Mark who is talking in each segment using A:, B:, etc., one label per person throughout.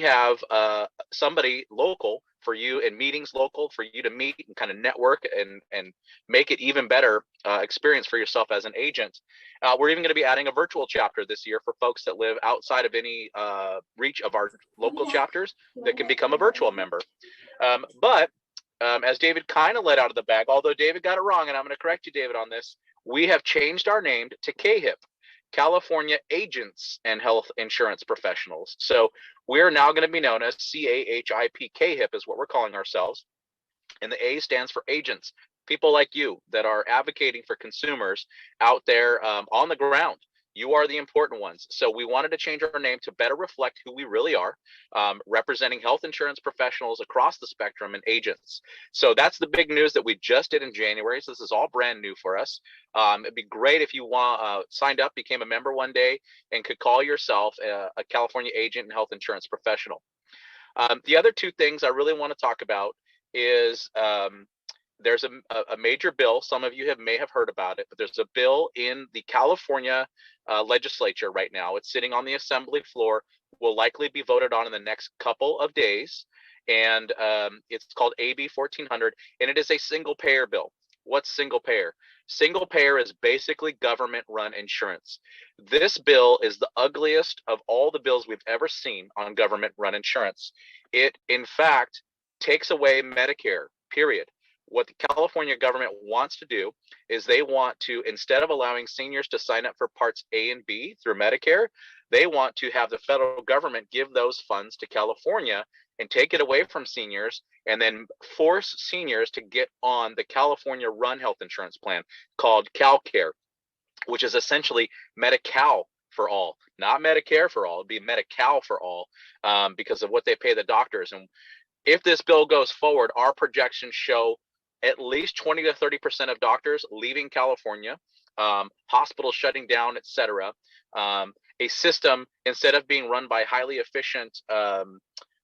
A: have somebody local for you, and meetings local for you to meet and kind of network and make it even better experience for yourself as an agent. We're even going to be adding a virtual chapter this year for folks that live outside of any reach of our local chapters that can become a virtual member. But as David kind of let out of the bag, although David got it wrong, and I'm going to correct you, David, on this, we have changed our name to CAHIP, California Agents and Health Insurance Professionals. So we're now going to be known as CAHIP. CAHIP is what we're calling ourselves. And the A stands for agents, people like you that are advocating for consumers out there on the ground. You are the important ones. So we wanted to change our name to better reflect who we really are, representing health insurance professionals across the spectrum and agents. So that's the big news that we just did in January. So this is all brand new for us. It'd be great if you signed up, became a member one day, and could call yourself a California agent and health insurance professional. The other two things I really want to talk about is there's a major bill. Some of you may have heard about it, but there's a bill in the California legislature right now. It's sitting on the assembly floor, will likely be voted on in the next couple of days. And it's called AB 1400, and it is a single payer bill. What's single payer? Single payer is basically government run insurance. This bill is the ugliest of all the bills we've ever seen on government run insurance. It, in fact, takes away Medicare, period. What the California government wants to do is they want to, instead of allowing seniors to sign up for parts A and B through Medicare, they want to have the federal government give those funds to California and take it away from seniors, and then force seniors to get on the California run health insurance plan called CalCare, which is essentially Medi-Cal for all, not Medicare for all. It'd be Medi-Cal for all, because of what they pay the doctors. And if this bill goes forward, our projections show at least 20 to 30% of doctors leaving California, hospitals shutting down, et cetera. A system, instead of being run by highly efficient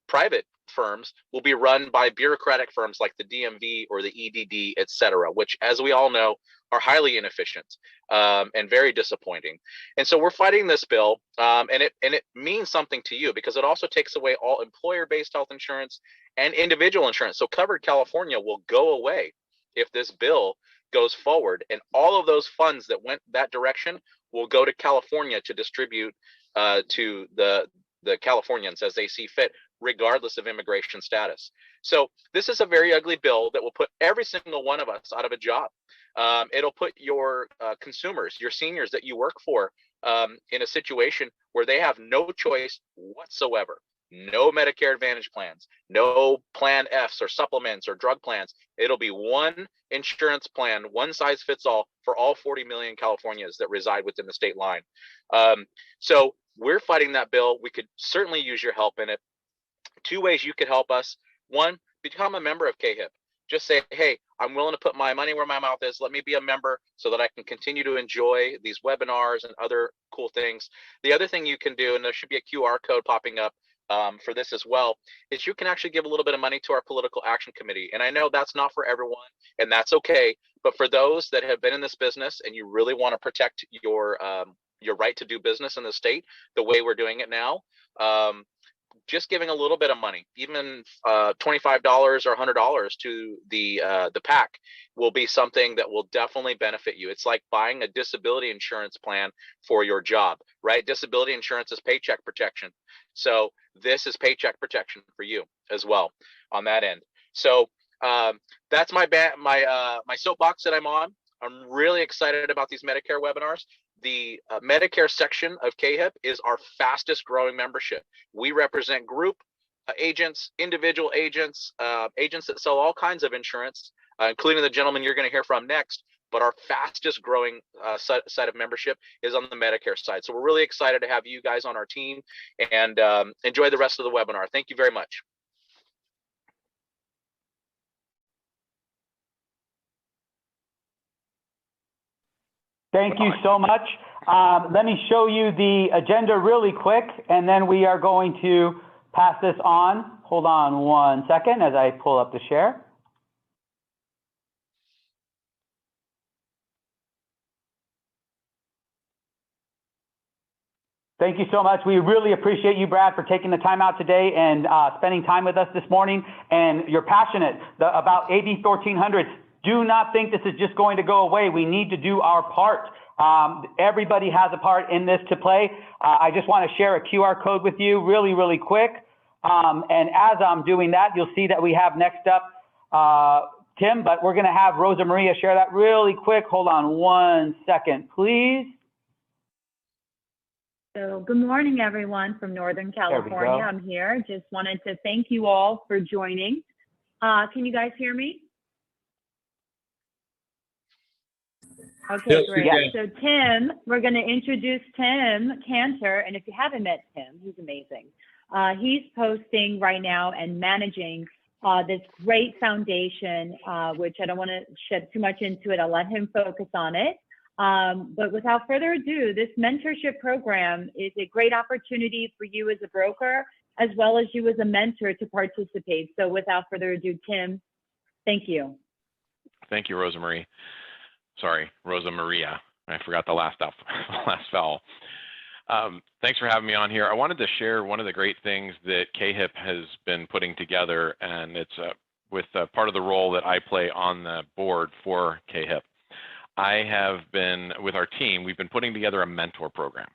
A: private firms, will be run by bureaucratic firms like the DMV or the EDD, et cetera, which, as we all know, are highly inefficient and very disappointing. And so we're fighting this bill, and it means something to you because it also takes away all employer-based health insurance and individual insurance. So Covered California will go away if this bill goes forward, and all of those funds that went that direction will go to California to distribute to the Californians as they see fit, regardless of immigration status. So this is a very ugly bill that will put every single one of us out of a job. It'll put your consumers, your seniors that you work for, in a situation where they have no choice whatsoever. No Medicare Advantage plans, no Plan Fs or supplements or drug plans. It'll be one insurance plan, one size fits all for all 40 million Californians that reside within the state line. So we're fighting that bill. We could certainly use your help in it. Two ways you could help us. One, become a member of CAHIP. Just say, hey, I'm willing to put my money where my mouth is. Let me be a member so that I can continue to enjoy these webinars and other cool things. The other thing you can do, and there should be a QR code popping up for this as well, is you can actually give a little bit of money to our political action committee. And I know that's not for everyone, and that's okay. But for those that have been in this business and you really want to protect your right to do business in the state the way we're doing it now, just giving a little bit of money, even $25 or $100 to the PAC, will be something that will definitely benefit you. It's like buying a disability insurance plan for your job, right? Disability insurance is paycheck protection. So this is paycheck protection for you as well on that end. So that's my soapbox that I'm on. I'm really excited about these Medicare webinars. The Medicare section of CAHIP is our fastest growing membership. We represent group agents, individual agents, agents that sell all kinds of insurance, including the gentleman you're going to hear from next. But our fastest growing side of membership is on the Medicare side. So we're really excited to have you guys on our team, and enjoy the rest of the webinar. Thank you very much.
B: Thank you so much. Let me show you the agenda really quick, and then we are going to pass this on. Hold on one second as I pull up the share. Thank you so much. We really appreciate you, Brad, for taking the time out today and spending time with us this morning. And you're passionate about AB 1400. Do not think this is just going to go away. We need to do our part. Everybody has a part in this to play. I just want to share a QR code with you really, really quick. And as I'm doing that, you'll see that we have next up Tim, but we're going to have Rosa Maria share that really quick. Hold on one second, please.
C: So good morning, everyone from Northern California. I'm here. Just wanted to thank you all for joining. Can you guys hear me? Okay,
D: Yes,
C: great.
B: Yeah.
C: So Tim, we're going to introduce Tim Cantor. And if you haven't met Tim, he's amazing. He's posting right now and managing this great foundation, which I don't want to shed too much into it. I'll let him focus on it. But without further ado, this mentorship program is a great opportunity for you as a broker, as well as you as a mentor to participate. So without further ado, Tim, thank you.
D: Thank you, Rosa Marie. Sorry, Rosa Maria. I forgot the last vowel. Thanks for having me on here. I wanted to share one of the great things that KHIP has been putting together, and it's with part of the role that I play on the board for KHIP. I have been, with our team, we've been putting together a mentor program.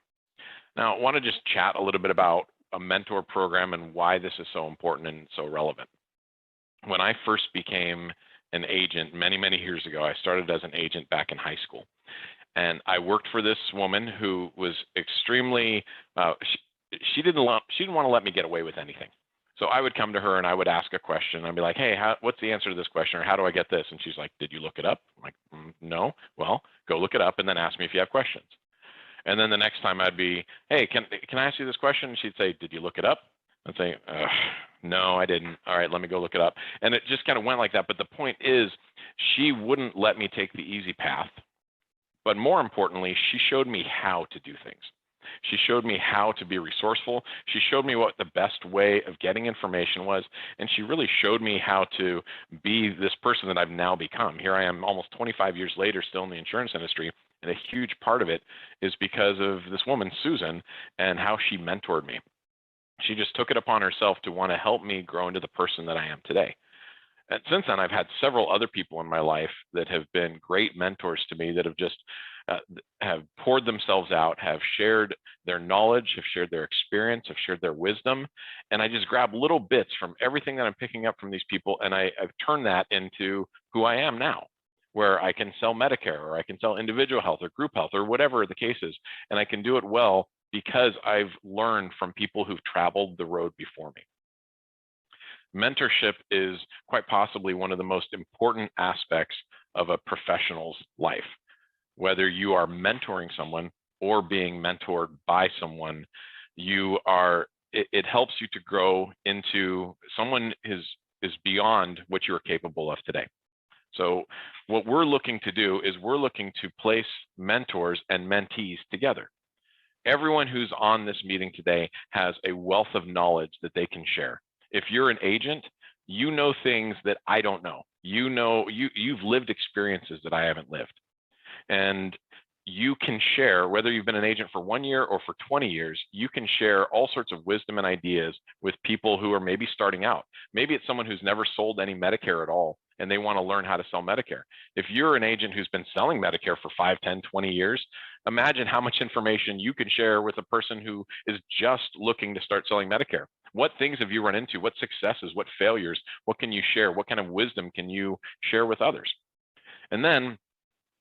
D: Now, I want to just chat a little bit about a mentor program and why this is so important and so relevant. When I first became an agent many, many years ago, I started as an agent back in high school. And I worked for this woman who was extremely, she didn't want to let me get away with anything. So I would come to her and I would ask a question. I'd be like, hey, what's the answer to this question? Or how do I get this? And she's like, did you look it up? I'm like, no. Well, go look it up and then ask me if you have questions. And then the next time I'd be, hey, can I ask you this question? And she'd say, did you look it up? I'd say, no, I didn't. All right, let me go look it up. And it just kind of went like that. But the point is, she wouldn't let me take the easy path. But more importantly, she showed me how to do things. She showed me how to be resourceful. She showed me what the best way of getting information was. And she really showed me how to be this person that I've now become. Here I am almost 25 years later, still in the insurance industry. And a huge part of it is because of this woman, Susan, and how she mentored me. She just took it upon herself to want to help me grow into the person that I am today. And since then, I've had several other people in my life that have been great mentors to me that have just have poured themselves out, have shared their knowledge, have shared their experience, have shared their wisdom. And I just grab little bits from everything that I'm picking up from these people, and I've turned that into who I am now, where I can sell Medicare, or I can sell individual health or group health, or whatever the case is. And I can do it well because I've learned from people who've traveled the road before me. Mentorship is quite possibly one of the most important aspects of a professional's life. Whether you are mentoring someone or being mentored by someone, it helps you to grow into someone is beyond what you're capable of today. So what we're looking to do is we're looking to place mentors and mentees together. Everyone who's on this meeting today has a wealth of knowledge that they can share. If you're an agent, you know things that I don't know. You've lived experiences that I haven't lived. And you can share, whether you've been an agent for 1 year or for 20 years, you can share all sorts of wisdom and ideas with people who are maybe starting out. Maybe it's someone who's never sold any Medicare at all, and they want to learn how to sell Medicare. If you're an agent who's been selling Medicare for 5, 10, 20 years, imagine how much information you can share with a person who is just looking to start selling Medicare. What things have you run into? What successes? What failures? What can you share? What kind of wisdom can you share with others? And then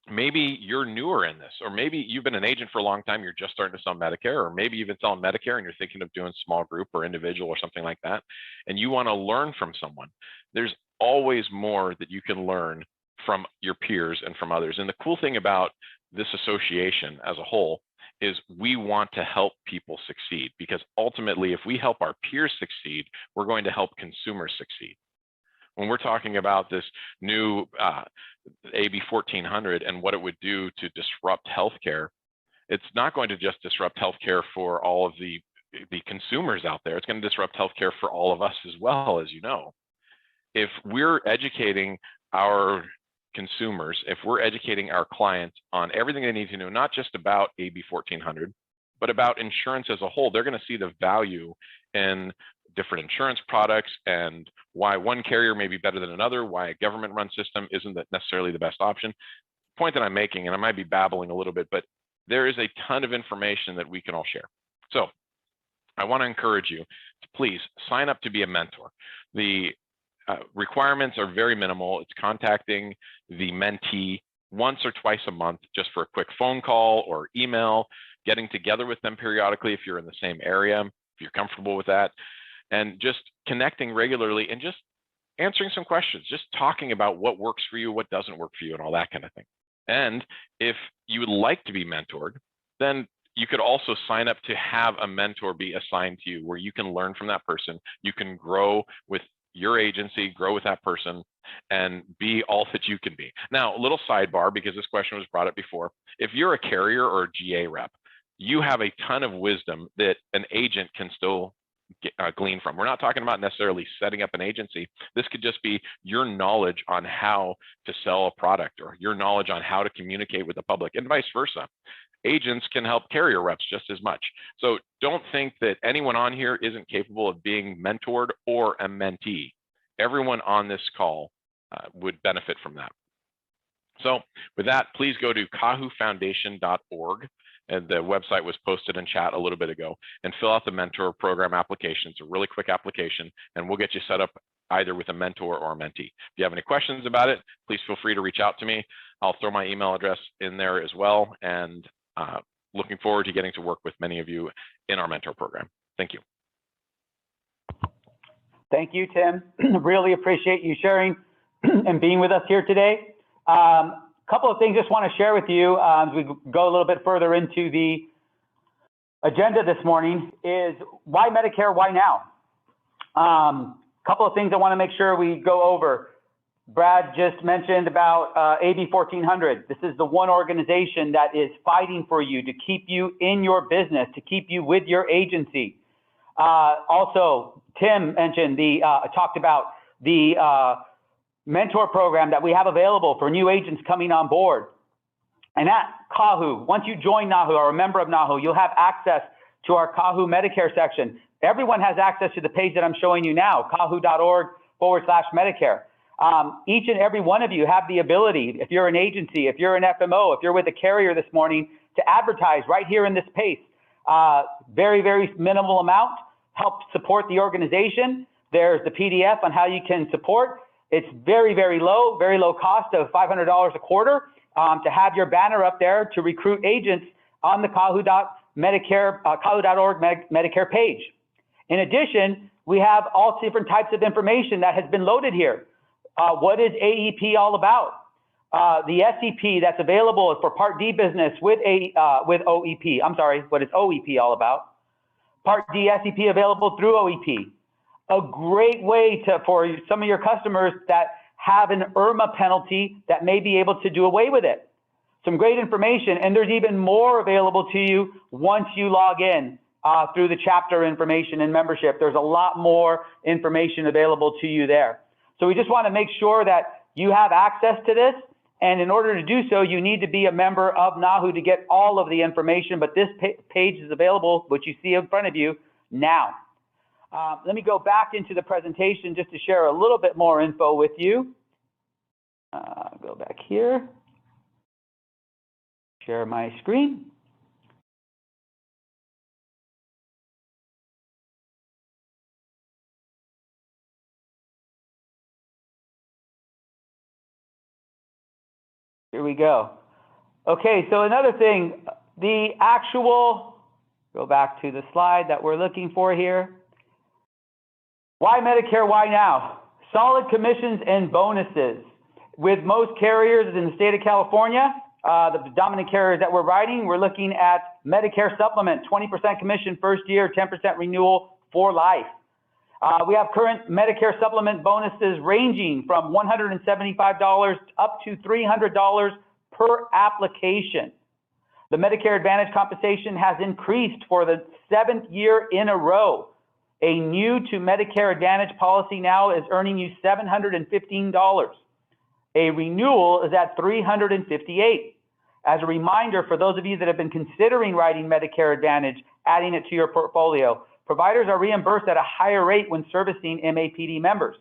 D: maybe you're newer in this, or maybe you've been an agent for a long time, you're just starting to sell Medicare, or maybe you've been selling Medicare and you're thinking of doing small group or individual or something like that, and you want to learn from someone. There's always more that you can learn from your peers and from others. And the cool thing about this association as a whole is we want to help people succeed, because ultimately, if we help our peers succeed, we're going to help consumers succeed. When we're talking about this new AB 1400 and what it would do to disrupt healthcare, it's not going to just disrupt healthcare for all of the consumers out there. It's going to disrupt healthcare for all of us as well, as you know. If we're educating our consumers, if we're educating our clients on everything they need to know, not just about AB 1400, but about insurance as a whole. They're going to see the value in different insurance products and why one carrier may be better than another, why a government-run system isn't necessarily the best option. The point that I'm making, and I might be babbling a little bit, but there is a ton of information that we can all share. So I want to encourage you to please sign up to be a mentor. The requirements are very minimal. It's contacting the mentee once or twice a month just for a quick phone call or email, getting together with them periodically if you're in the same area, if you're comfortable with that, and just connecting regularly and just answering some questions, just talking about what works for you, what doesn't work for you, and all that kind of thing. And if you would like to be mentored, then you could also sign up to have a mentor be assigned to you where you can learn from that person. You can grow with your agency, grow with that person, and be all that you can be. Now, a little sidebar, because this question was brought up before. If you're a carrier or a GA rep, you have a ton of wisdom that an agent can still glean from. We're not talking about necessarily setting up an agency. This could just be your knowledge on how to sell a product or your knowledge on how to communicate with the public, and vice versa. Agents can help carrier reps just as much. So don't think that anyone on here isn't capable of being mentored or a mentee. Everyone on this call would benefit from that. So with that, please go to kahufoundation.org. And the website was posted in chat a little bit ago, and fill out the mentor program application. It's a really quick application, and we'll get you set up either with a mentor or a mentee. If you have any questions about it, please feel free to reach out to me. I'll throw my email address in there as well, and looking forward to getting to work with many of you in our mentor program. Thank you.
B: Thank you, Tim. Really appreciate you sharing and being with us here today. Couple of things just want to share with you as we go a little bit further into the agenda this morning is why Medicare, why now? Couple of things I want to make sure we go over. Brad just mentioned about AB 1400. This is the one organization that is fighting for you to keep you in your business, to keep you with your agency. Also, Tim mentioned talked about the mentor program that we have available for new agents coming on board. And at Kahu, once you join NAHU or a member of NAHU, you'll have access to our Kahu Medicare section. Everyone has access to the page that I'm showing you now, kahu.org/Medicare. Each and every one of you have the ability, if you're an agency, if you're an FMO, if you're with a carrier this morning, to advertise right here in this space. Very, very minimal amount, help support the organization. There's the PDF on how you can support. It's very, very low cost of $500 a quarter to have your banner up there to recruit agents on the kahu.org Medicare page. In addition, we have all different types of information that has been loaded here. What is AEP all about? The SEP that's available for Part D business with OEP. I'm sorry, what is OEP all about? Part D SEP available through OEP. A great way for some of your customers that have an IRMA penalty that may be able to do away with it. Some great information, and there's even more available to you once you log in through the chapter information and membership. There's a lot more information available to you there. So we just want to make sure that you have access to this, and in order to do so, you need to be a member of NAHU to get all of the information, but this page is available, which you see in front of you now. Let me go back into the presentation just to share a little bit more info with you. Go back here. Share my screen. Here we go. Okay, so another thing, the actual, go back to the slide that we're looking for here. Why Medicare, why now? Solid commissions and bonuses. With most carriers in the state of California, the dominant carriers that we're writing, we're looking at Medicare supplement, 20% commission first year, 10% renewal for life. We have current Medicare supplement bonuses ranging from $175 up to $300 per application. The Medicare Advantage compensation has increased for the 7th year in a row. A new to Medicare Advantage policy now is earning you $715. A renewal is at $358. As a reminder, for those of you that have been considering writing Medicare Advantage, adding it to your portfolio, providers are reimbursed at a higher rate when servicing MAPD members.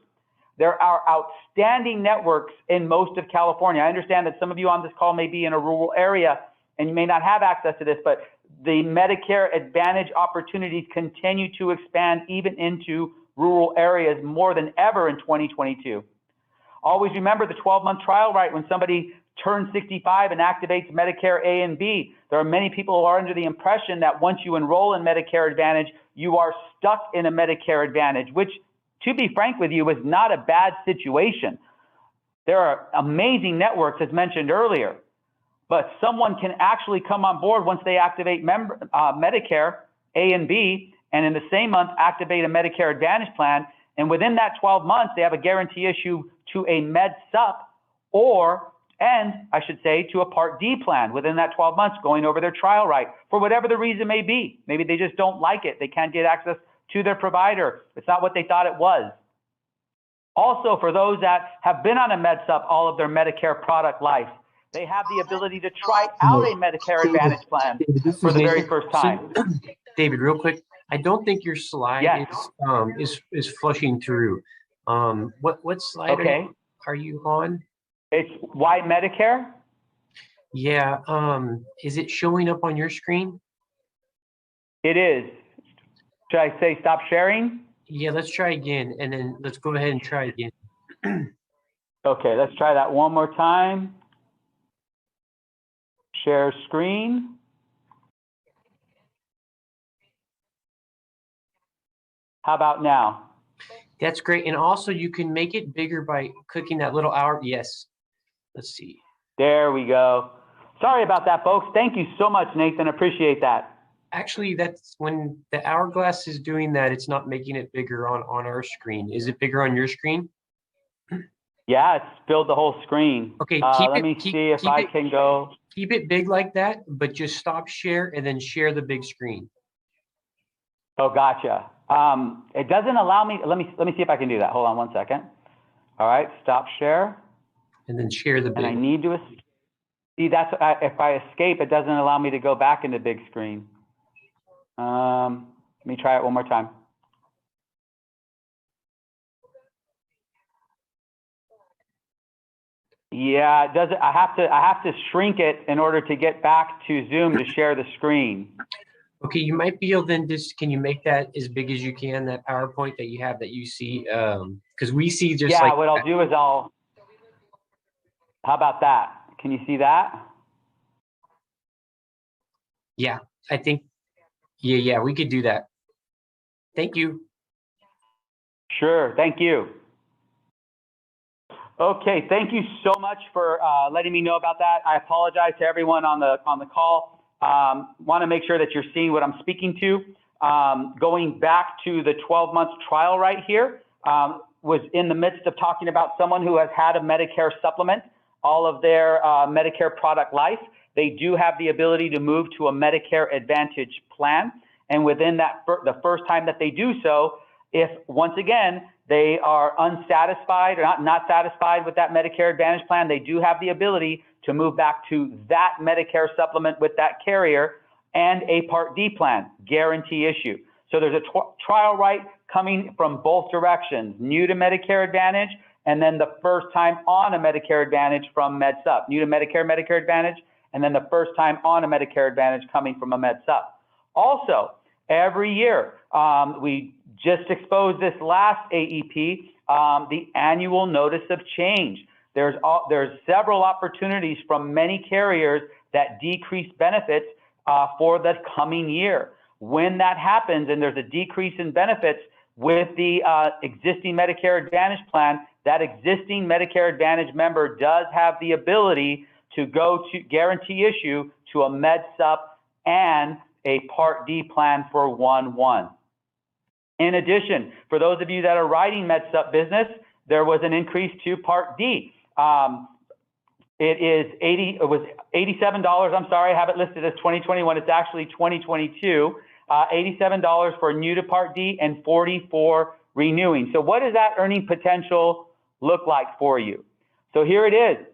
B: There are outstanding networks in most of California. I understand that some of you on this call may be in a rural area and you may not have access to this, but the Medicare Advantage opportunities continue to expand even into rural areas more than ever in 2022. Always remember the 12-month trial right when somebody turns 65 and activates Medicare A and B. There are many people who are under the impression that once you enroll in Medicare Advantage, you are stuck in a Medicare Advantage, which, to be frank with you, is not a bad situation. There are amazing networks, as mentioned earlier, but someone can actually come on board once they activate Medicare A and B, and in the same month activate a Medicare Advantage plan, and within that 12 months, they have a guarantee issue to a Med Sup to a Part D plan within that 12 months, going over their trial right for whatever the reason may be. Maybe they just don't like it. They can't get access to their provider. It's not what they thought it was. Also, for those that have been on a Med Sup all of their Medicare product life, they have the ability to try out a Medicare Advantage plan for the very first time.
E: David, real quick, I don't think your slide is flushing through. What slide are you on?
B: It's why Medicare?
E: Yeah. Is it showing up on your screen?
B: It is. Should I say stop sharing?
E: Yeah, let's try again, and then let's go ahead and try again.
B: Okay, let's try that one more time. Share screen. How about now?
E: That's great. And also you can make it bigger by clicking that little hour. Yes. Let's see.
B: There we go. Sorry about that, folks. Thank you so much, Nathan. Appreciate that.
E: Actually, that's when the hourglass is doing that, it's not making it bigger on our screen. Is it bigger on your screen?
B: Yeah, it's filled the whole screen.
E: Okay,
B: let me see if I can go.
E: Keep it big like that, but just stop share and then share the big screen.
B: Oh, gotcha. It doesn't allow me. Let me see if I can do that. Hold on one second. All right, stop share.
E: And then share the big.
B: And I need to see that's if I escape, it doesn't allow me to go back into big screen. Let me try it one more time. Yeah, it doesn't. I have to shrink it in order to get back to Zoom to share the screen.
E: Okay, you might be able then just, can you make that as big as you can, that PowerPoint that you have that you see? Because we see just like.
B: Yeah, what I'll do is how about that? Can you see that?
E: Yeah, I think, yeah, we could do that. Thank you.
B: Sure, thank you. Okay, thank you so much for letting me know about that. I apologize to everyone on the call. Want to make sure that you're seeing what I'm speaking to. Going back to the 12-month trial right here, was in the midst of talking about someone who has had a Medicare supplement all of their Medicare product life. They do have the ability to move to a Medicare Advantage plan. And within that, the first time that they do so, if once again, they are unsatisfied or not satisfied with that Medicare Advantage plan, they do have the ability to move back to that Medicare supplement with that carrier and a Part D plan, guarantee issue. So there's a trial right coming from both directions, new to Medicare Advantage, and then the first time on a Medicare Advantage from Med Sup, new to Medicare Advantage, and then the first time on a Medicare Advantage coming from a Med Sup. Also, every year, we just exposed this last AEP, the annual notice of change. There's several opportunities from many carriers that decrease benefits for the coming year. When that happens and there's a decrease in benefits with the existing Medicare Advantage plan, that existing Medicare Advantage member does have the ability to go to guarantee issue to a Med Sup and a Part D plan for 1/1. In addition, for those of you that are writing Med Sup business, there was an increase to Part D. It was $87. I'm sorry, I have it listed as 2021. It's actually 2022. $87 for new to Part D and $40 for renewing. So what does that earning potential look like for you? So here it is.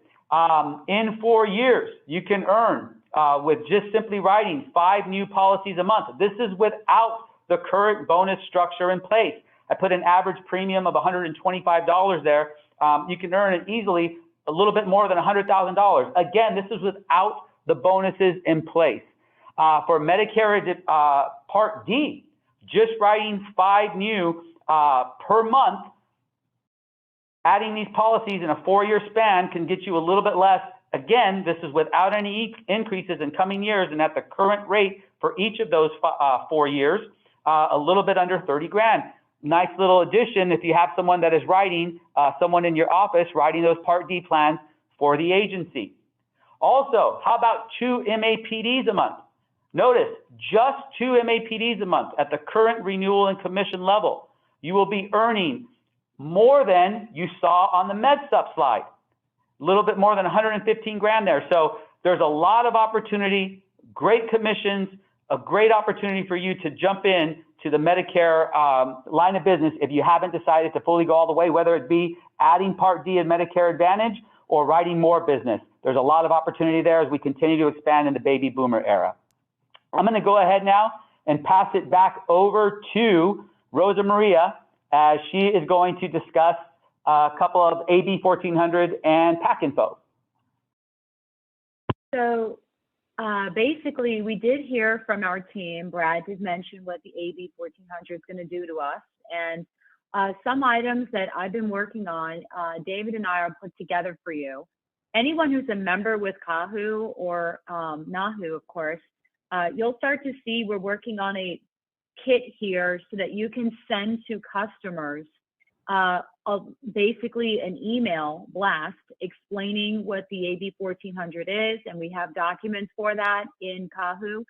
B: In 4 years, you can earn with just simply writing 5 new policies a month. This is without the current bonus structure in place. I put an average premium of $125 there. You can earn it easily a little bit more than $100,000. Again, this is without the bonuses in place. For Medicare Part D, just writing 5 new per month, adding these policies in a 4-year span can get you a little bit less. Again, this is without any increases in coming years, and at the current rate for each of those 4 years, a little bit under 30 grand. Nice little addition if you have someone that is writing, someone in your office writing those Part D plans for the agency. Also, how about 2 MAPDs a month? Notice, just 2 MAPDs a month at the current renewal and commission level. You will be earning more than you saw on the MedSup slide. A little bit more than 115 grand there. So there's a lot of opportunity, great commissions, a great opportunity for you to jump in to the Medicare line of business if you haven't decided to fully go all the way, whether it be adding Part D and Medicare Advantage or writing more business. There's a lot of opportunity there as we continue to expand in the baby boomer era. I'm going to go ahead now and pass it back over to Rosa Maria as she is going to discuss a couple of AB 1400 and PAC info.
C: So basically, we did hear from our team. Brad did mention what the AB 1400 is going to do to us. And some items that I've been working on, David and I are put together for you. Anyone who's a member with Kahu or Nahu, of course, you'll start to see we're working on a kit here so that you can send to customers basically an email blast explaining what the AB 1400 is, and we have documents for that in Kahu's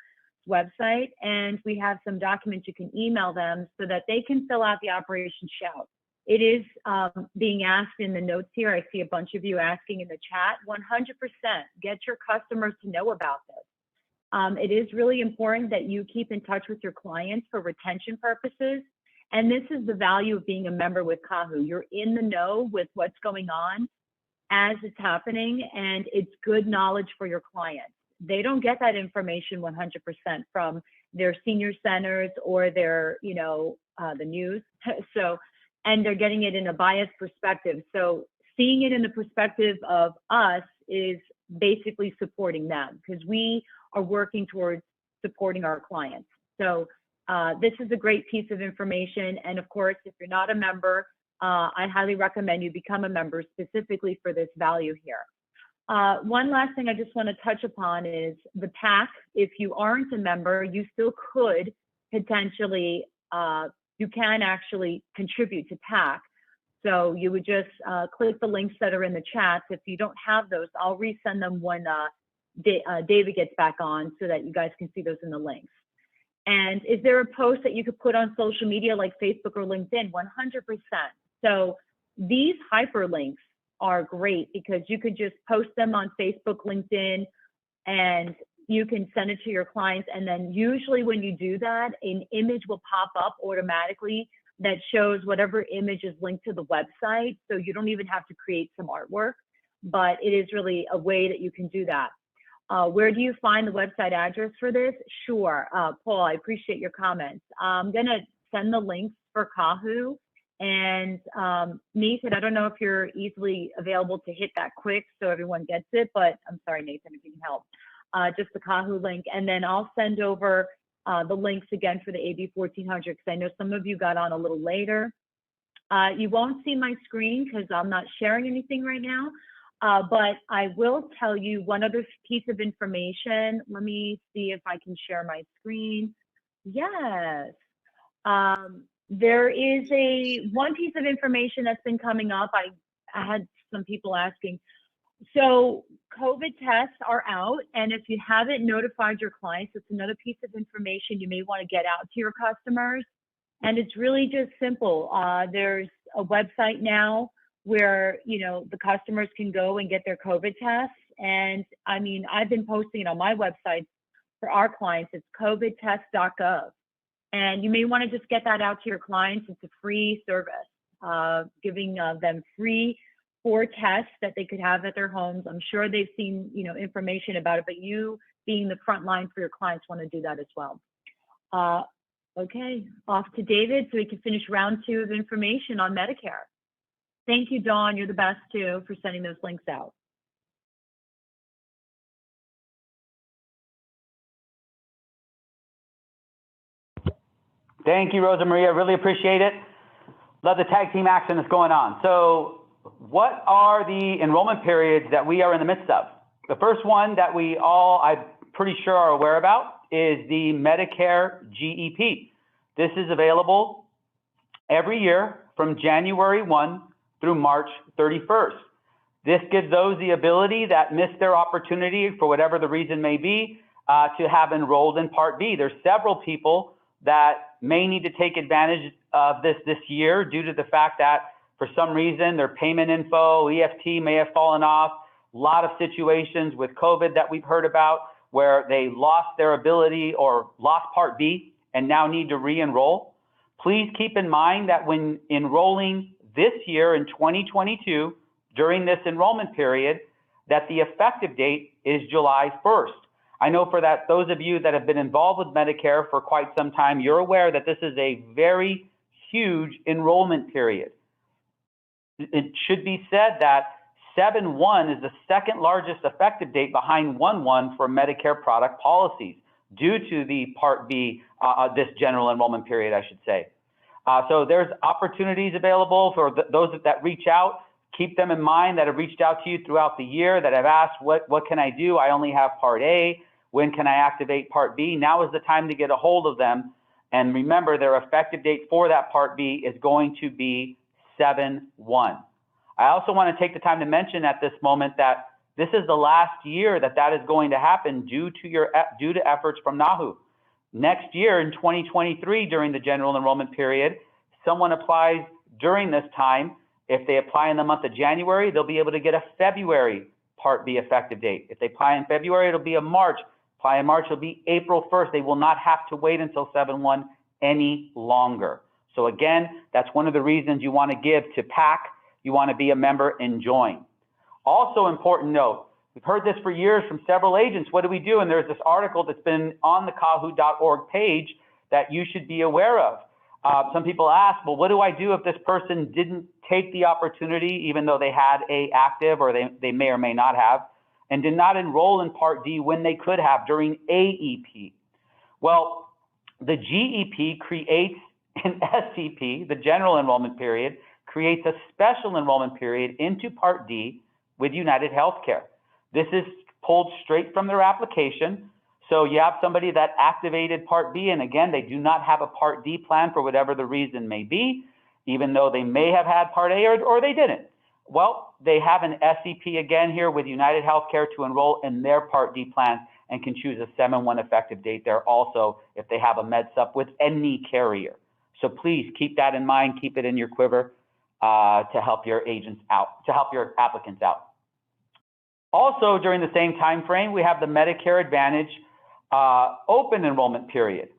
C: website, and we have some documents you can email them so that they can fill out the Operation Shout. It is being asked in the notes here. I see a bunch of you asking in the chat. 100% get your customers to know about this. It is really important that you keep in touch with your clients for retention purposes. And this is the value of being a member with Kahu. You're in the know with what's going on as it's happening, and it's good knowledge for your clients. They don't get that information 100% from their senior centers or their, the news. And they're getting it in a biased perspective. So seeing it in the perspective of us is basically supporting them because we are working towards supporting our clients. So this is a great piece of information. And of course, if you're not a member, I highly recommend you become a member specifically for this value here. One last thing I just want to touch upon is the PAC. If you aren't a member, you still could potentially, you can actually contribute to PAC. So you would just click the links that are in the chats. If you don't have those, I'll resend them when David gets back on so that you guys can see those in the links. And is there a post that you could put on social media like Facebook or LinkedIn? 100%. So these hyperlinks are great because you could just post them on Facebook, LinkedIn, and you can send it to your clients. And then usually when you do that, an image will pop up automatically that shows whatever image is linked to the website. So you don't even have to create some artwork, but it is really a way that you can do that. Where do you find the website address for this? Sure, Paul, I appreciate your comments. I'm gonna send the links for Kahu. And Nathan, I don't know if you're easily available to hit that quick so everyone gets it, but I'm sorry, Nathan, if you can help. Just the Kahu link. And then I'll send over the links again for the AB 1400 because I know some of you got on a little later. You won't see my screen because I'm not sharing anything right now. But I will tell you one other piece of information. Let me see if I can share my screen. Yes. There is one piece of information that's been coming up. I had some people asking. So COVID tests are out, and if you haven't notified your clients, it's another piece of information you may want to get out to your customers. And it's really just simple. There's a website now where the customers can go and get their COVID tests. And I mean, I've been posting it on my website for our clients. It's covidtest.gov. And you may want to just get that out to your clients. It's a free service, giving them free 4 tests that they could have at their homes. I'm sure they've seen, information about it, but you being the front line for your clients want to do that as well. Okay, off to David so we can finish round 2 of information on Medicare. Thank you, Dawn. You're the best too for sending those links out.
B: Thank you, Rosa Maria. Really appreciate it. Love the tag team action that's going on. So what are the enrollment periods that we are in the midst of? The first one that we all, I'm pretty sure, are aware about is the Medicare GEP. This is available every year from January 1 through March 31st. This gives those the ability that missed their opportunity for whatever the reason may be to have enrolled in Part B. There's several people that may need to take advantage of this year due to the fact that for some reason their payment info, EFT may have fallen off. A lot of situations with COVID that we've heard about where they lost their ability or lost Part B and now need to re-enroll. Please keep in mind that when enrolling this year in 2022 during this enrollment period, that the effective date is July 1st. I know for that, those of you that have been involved with Medicare for quite some time, you're aware that this is a very huge enrollment period. It should be said that 7/1 is the second largest effective date behind 1/1 for Medicare product policies due to the Part B, this general enrollment period, I should say. So there's opportunities available for those that reach out. Keep them in mind that have reached out to you throughout the year that have asked, what can I do? I only have Part A. When can I activate Part B? Now is the time to get a hold of them. And remember, their effective date for that Part B is going to be 7/1. I also want to take the time to mention at this moment that this is the last year that is going to happen due to efforts from NAHU. Next year in 2023, during the general enrollment period, someone applies during this time. If they apply in the month of January, they'll be able to get a February Part B effective date. If they apply in February, it'll be a March. Apply in March, it'll be April 1st. They will not have to wait until 7/1 any longer. So again, that's one of the reasons you want to give to PAC. You want to be a member and join. Also important note, we've heard this for years from several agents. What do we do? And there's this article that's been on the kahu.org page that you should be aware of. Some people ask, well, what do I do if this person didn't take the opportunity, even though they had A active or they may or may not have, and did not enroll in Part D when they could have during AEP? Well, the GEP creates an SEP, the general enrollment period, creates a special enrollment period into Part D with United Healthcare. This is pulled straight from their application. So you have somebody that activated Part B, and again, they do not have a Part D plan for whatever the reason may be, even though they may have had Part A or they didn't. Well, they have an SEP again here with United Healthcare to enroll in their Part D plan and can choose a 7/1 effective date there also if they have a MedSup with any carrier. So please keep that in mind, keep it in your quiver to help your agents out, to help your applicants out. Also, during the same time frame, we have the Medicare Advantage open enrollment period.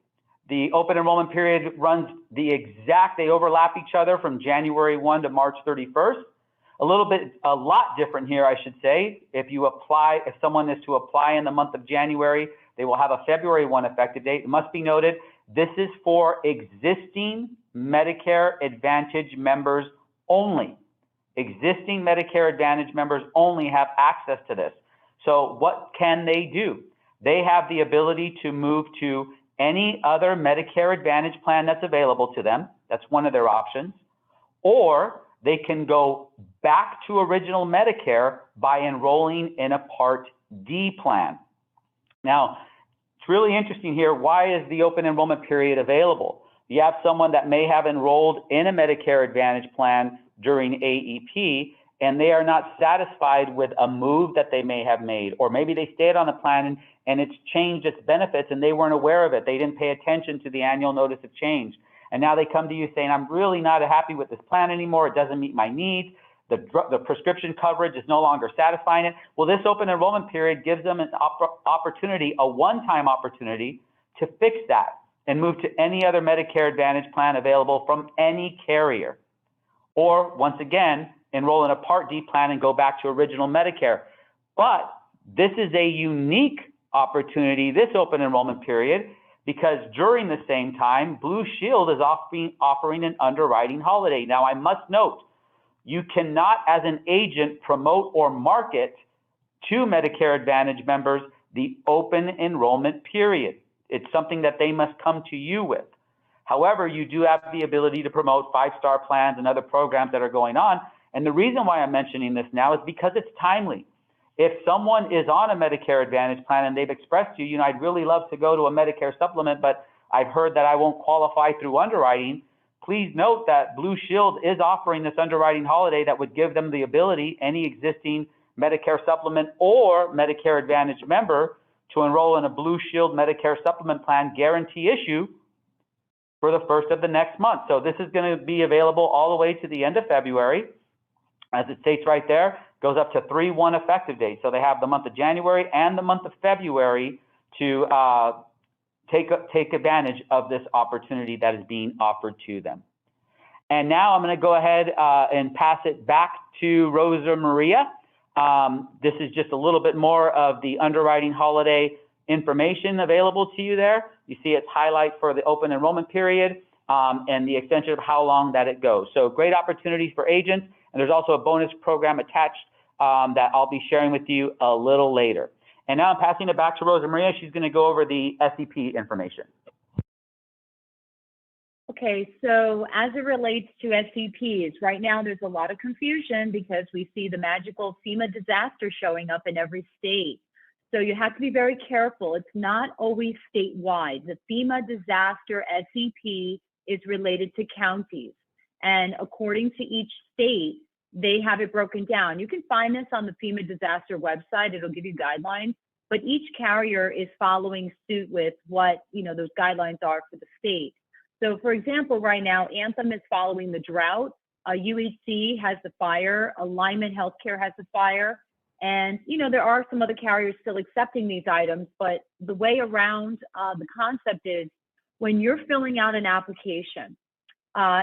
B: The open enrollment period runs they overlap each other from January 1 to March 31st. A lot different here, I should say. If someone is to apply in the month of January, they will have a February 1 effective date. It must be noted, this is for existing Medicare Advantage members only. Existing Medicare Advantage members only have access to this. So what can they do? They have the ability to move to any other Medicare Advantage plan that's available to them. That's one of their options. Or they can go back to original Medicare by enrolling in a Part D plan. Now, it's really interesting here. Why is the open enrollment period available? You have someone that may have enrolled in a Medicare Advantage plan during AEP, and they are not satisfied with a move that they may have made, or maybe they stayed on the plan and it's changed its benefits and they weren't aware of it. They didn't pay attention to the annual notice of change. And now they come to you saying, I'm really not happy with this plan anymore. It doesn't meet my needs. The prescription coverage is no longer satisfying it. Well, this open enrollment period gives them an opportunity, a one-time opportunity to fix that and move to any other Medicare Advantage plan available from any carrier. Or once again, enroll in a Part D plan and go back to original Medicare. But this is a unique opportunity, this open enrollment period, because during the same time, Blue Shield is offering an underwriting holiday. Now, I must note, you cannot, as an agent, promote or market to Medicare Advantage members the open enrollment period. It's something that they must come to you with. However, you do have the ability to promote 5-star plans and other programs that are going on. And the reason why I'm mentioning this now is because it's timely. If someone is on a Medicare Advantage plan and they've expressed to you, I'd really love to go to a Medicare supplement, but I've heard that I won't qualify through underwriting, please note that Blue Shield is offering this underwriting holiday that would give them the ability, any existing Medicare supplement or Medicare Advantage member, to enroll in a Blue Shield Medicare supplement plan guarantee issue for the first of the next month. So this is going to be available all the way to the end of February. As it states right there, goes up to 3/1 effective date. So they have the month of January and the month of February to take advantage of this opportunity that is being offered to them. And now I'm going to go ahead and pass it back to Rosa Maria. This is just a little bit more of the underwriting holiday information available to you there. You see its highlight for the open enrollment period and the extension of how long that it goes. So great opportunities for agents. And there's also a bonus program attached that I'll be sharing with you a little later. And now I'm passing it back to Rosa Maria. She's going to go over the SEP information.
C: Okay, so as it relates to SEPs, right now there's a lot of confusion because we see the magical FEMA disaster showing up in every state. So you have to be very careful. It's not always statewide. The FEMA disaster SEP is related to counties. And according to each state, they have it broken down. You can find this on the FEMA disaster website. It'll give you guidelines, but each carrier is following suit with what, those guidelines are for the state. So for example, right now, Anthem is following the drought. UHC has the fire. Alignment Healthcare has the fire. And, there are some other carriers still accepting these items, but the way around the concept is when you're filling out an application,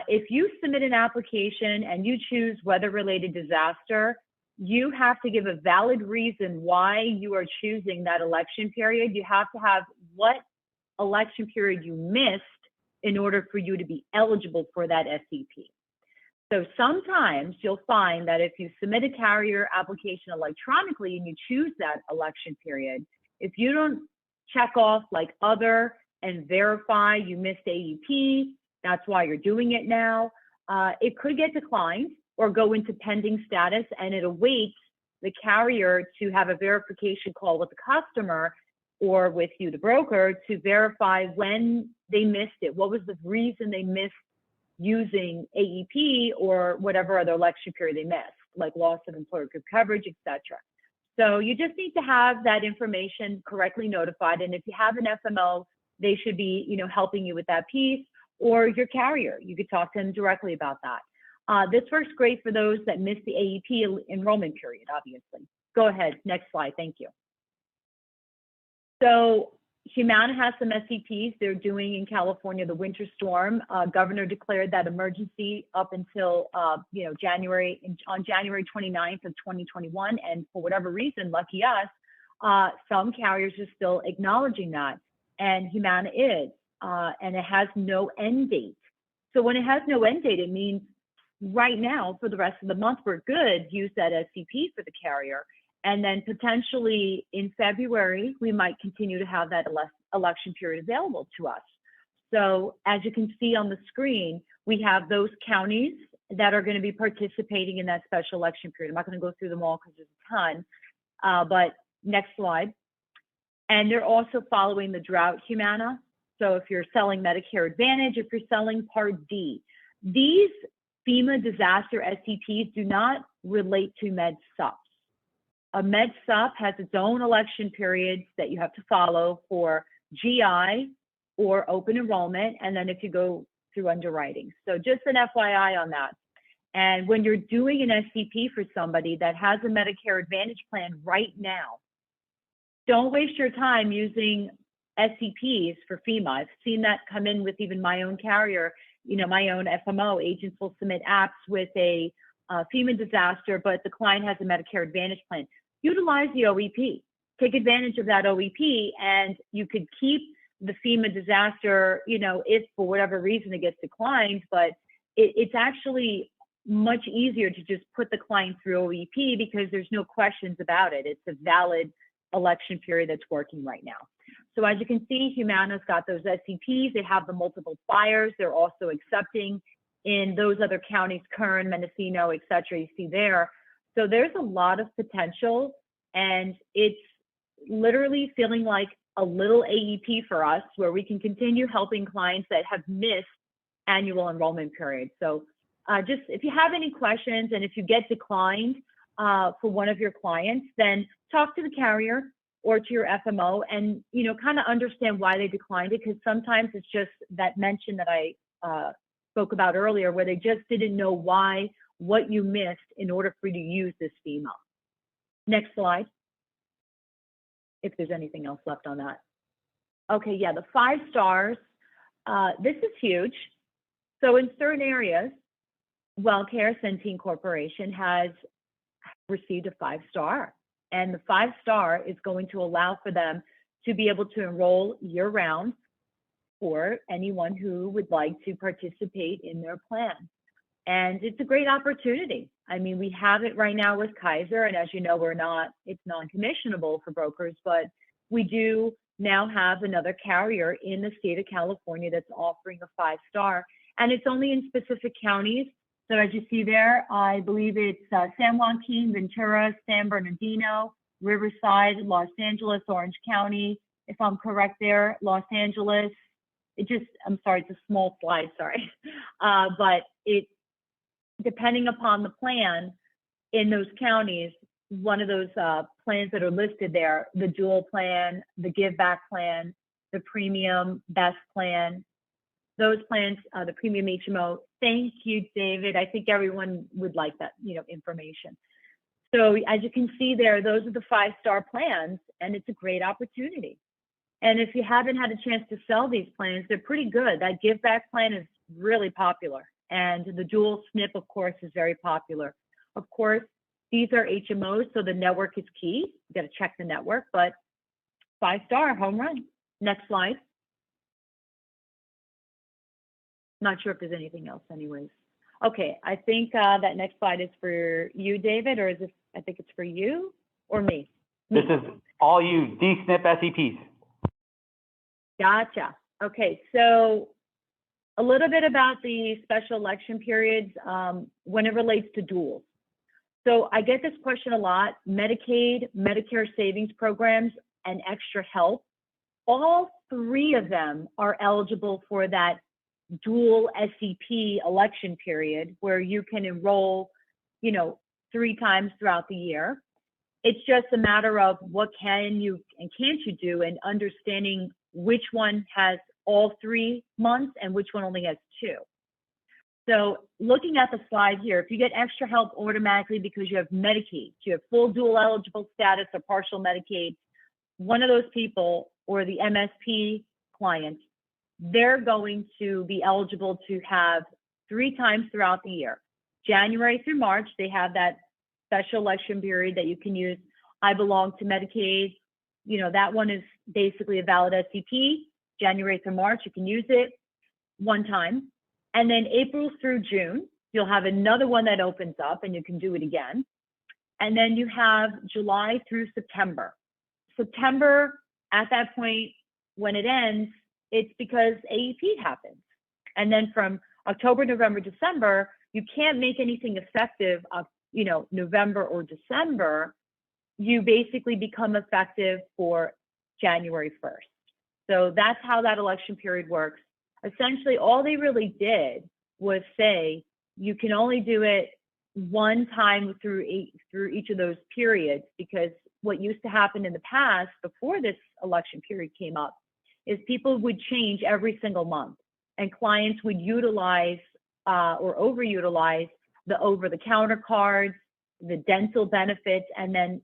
C: if you submit an application and you choose weather-related disaster, you have to give a valid reason why you are choosing that election period. You have to have what election period you missed in order for you to be eligible for that SEP. So sometimes you'll find that if you submit a carrier application electronically and you choose that election period, if you don't check off like other and verify you missed AEP, that's why you're doing it now, it could get declined or go into pending status, and it awaits the carrier to have a verification call with the customer or with you, the broker, to verify when they missed it. What was the reason they missed using AEP or whatever other election period they missed, like loss of employer group coverage, etc. So you just need to have that information correctly notified. And if you have an FMO, they should be, helping you with that piece, or your carrier. You could talk to them directly about that. This works great for those that missed the AEP enrollment period, obviously. Go ahead, next slide, thank you. So Humana has some SEPs they're doing in California, the winter storm. Governor declared that emergency up until, on January 29th of 2021. And for whatever reason, lucky us, some carriers are still acknowledging that. And Humana is, and it has no end date. So when it has no end date, it means right now for the rest of the month, we're good, use that SEP for the carrier. And then potentially in February, we might continue to have that election period available to us. So as you can see on the screen, we have those counties that are going to be participating in that special election period. I'm not going to go through them all because there's a ton, but next slide. And they're also following the drought, Humana. So if you're selling Medicare Advantage, if you're selling Part D, these FEMA disaster SEPs do not relate to Med Sups. A Med Sup has its own election periods that you have to follow for GI or open enrollment, and then if you go through underwriting. So just an FYI on that. And when you're doing an SEP for somebody that has a Medicare Advantage plan right now, don't waste your time using SEPs for FEMA. I've seen that come in with even my own carrier, my own FMO. Agents will submit apps with a FEMA disaster, but the client has a Medicare Advantage plan. Utilize the OEP. Take advantage of that OEP, and you could keep the FEMA disaster, you know, if for whatever reason it gets declined, but it's actually much easier to just put the client through OEP because there's no questions about it. It's a valid election period that's working right now. So as you can see, Humana's got those SCPs. They have the multiple flyers. They're also accepting in those other counties, Kern, Mendocino, et cetera, you see there. So there's a lot of potential, and it's literally feeling like a little AEP for us, where we can continue helping clients that have missed annual enrollment periods. So just if you have any questions, and if you get declined for one of your clients, then talk to the carrier or to your FMO and, you know, kind of understand why they declined it, because sometimes it's just that mention that I spoke about earlier, where they just didn't know what you missed in order for you to use this FEMA. Next slide, if there's anything else left on that. Okay, yeah, the 5 stars, this is huge. So in certain areas, WellCare Centene Corporation has received a 5-star, and the 5-star is going to allow for them to be able to enroll year-round for anyone who would like to participate in their plan. And it's a great opportunity. I mean, we have it right now with Kaiser, and as you know, it's non-commissionable for brokers, but we do now have another carrier in the state of California that's offering a 5-star, and it's only in specific counties. So as you see there, I believe it's San Joaquin, Ventura, San Bernardino, Riverside, Los Angeles, Orange County, if I'm correct there, Los Angeles. I'm sorry, it's a small slide, sorry. But it, depending upon the plan in those counties, one of those plans that are listed there, the dual plan, the give back plan, the premium best plan, those plans, the premium HMO. Thank you, David. I think everyone would like that, you know, information. So as you can see there, those are the 5-star plans, and it's a great opportunity. And if you haven't had a chance to sell these plans, they're pretty good. That give back plan is really popular. And the dual SNP, of course, is very popular. Of course, these are HMOs, so the network is key. You got to check the network, but 5-star, home run. Next slide. Not sure if there's anything else anyways. Okay, I think that next slide is for you, David, or is this, I think it's for you or me?
B: This is all you, D-SNP SEPs.
C: Gotcha. Okay, so a little bit about the special election periods when it relates to duals. So I get this question a lot. Medicaid, Medicare savings programs, and extra help, all 3 of them are eligible for that dual SEP election period where you can enroll, you know, 3 times throughout the year. It's just a matter of what can you and can't you do, and understanding which one has all 3 months and which one only has 2. So looking at the slide here, if you get extra help automatically because you have Medicaid, you have full dual eligible status or partial Medicaid, one of those people or the MSP clients, they're going to be eligible to have 3 times throughout the year. January through March, they have that special election period that you can use. I belong to Medicaid. You know, that one is basically a valid SEP. January through March, you can use it 1 time. And then April through June, you'll have another one that opens up and you can do it again. And then you have July through September. September, at that point, when it ends, it's because AEP happens. And then from October, November, December, you can't make anything effective of, you know, November or December. You basically become effective for January 1st. So that's how that election period works. Essentially, all they really did was say you can only do it 1 time through each of those periods, because what used to happen in the past before this election period came up is people would change every single month, and clients would utilize or overutilize the over-the-counter cards, the dental benefits, and then,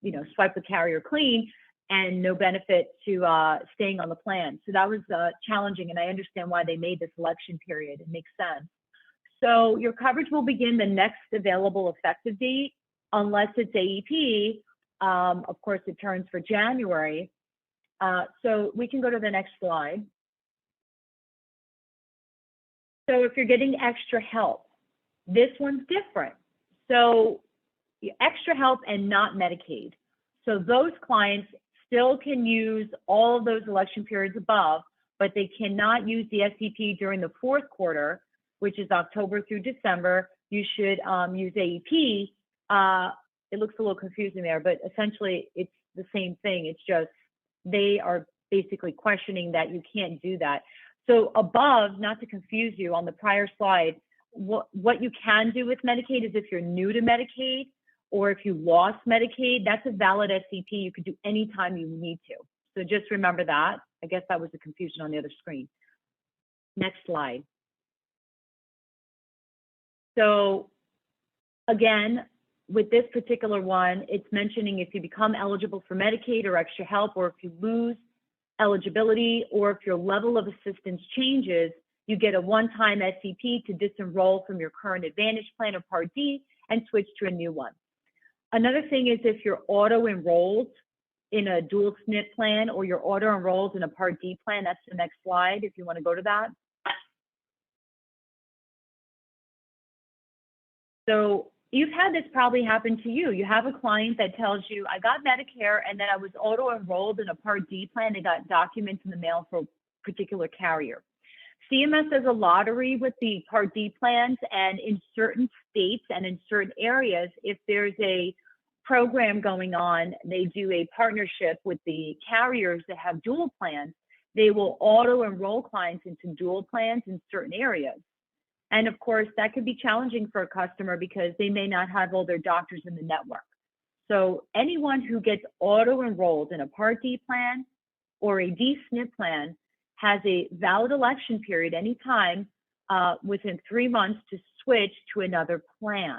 C: you know, swipe the carrier clean and no benefit to staying on the plan. So that was challenging, and I understand why they made this election period. It makes sense. So your coverage will begin the next available effective date, unless it's AEP. Of course, it turns for January. So we can go to the next slide. So if you're getting extra help, this one's different. So extra help and not Medicaid. So those clients still can use all of those election periods above, but they cannot use the SEP during the fourth quarter, which is October through December. You should use AEP. It looks a little confusing there, but essentially it's the same thing. It's just they are basically questioning that you can't do that. So above, not to confuse you, on the prior slide, what you can do with Medicaid is if you're new to Medicaid or if you lost Medicaid, that's a valid SEP you could do anytime you need to. So just remember that. I guess that was the confusion on the other screen. Next slide. So again, with this particular one, it's mentioning if you become eligible for Medicaid or extra help, or if you lose eligibility, or if your level of assistance changes, you get a one-time SEP to disenroll from your current Advantage plan or Part D and switch to a new one. Another thing is if you're auto-enrolled in a dual SNP plan or you're auto-enrolled in a Part D plan, that's the next slide if you want to go to that. So you've had this probably happen to you. You have a client that tells you, I got Medicare and then I was auto-enrolled in a Part D plan. They got documents in the mail for a particular carrier. CMS does a lottery with the Part D plans, and in certain states and in certain areas, if there's a program going on, they do a partnership with the carriers that have dual plans. They will auto-enroll clients into dual plans in certain areas. And of course, that could be challenging for a customer because they may not have all their doctors in the network. So anyone who gets auto-enrolled in a Part D plan or a D-SNP plan has a valid election period anytime within 3 months to switch to another plan.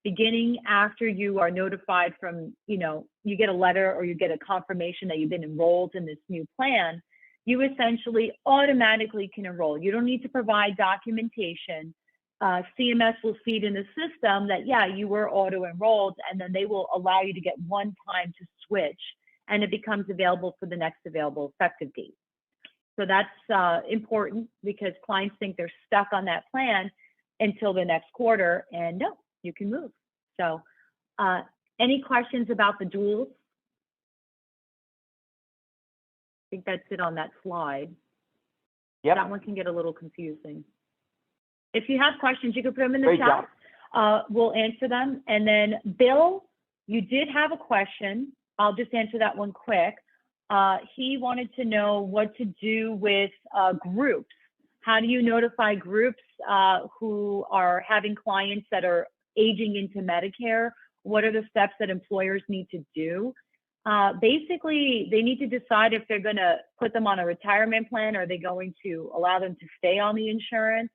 C: Beginning after you are notified from, you get a letter or you get a confirmation that you've been enrolled in this new plan, you essentially automatically can enroll. You don't need to provide documentation. CMS will feed in the system that, yeah, you were auto-enrolled, and then they will allow you to get one time to switch, and it becomes available for the next available effective date. So that's important because clients think they're stuck on that plan until the next quarter, and no, you can move. So any questions about the duals? I think that's it on that slide.
B: Yep.
C: That one can get a little confusing. If you have questions, you can put them in the chat. We'll answer them. And then Bill, you did have a question. I'll just answer that one quick. He wanted to know what to do with groups. How do you notify groups who are having clients that are aging into Medicare? What are the steps that employers need to do? Basically, they need to decide if they're going to put them on a retirement plan, or are they going to allow them to stay on the insurance?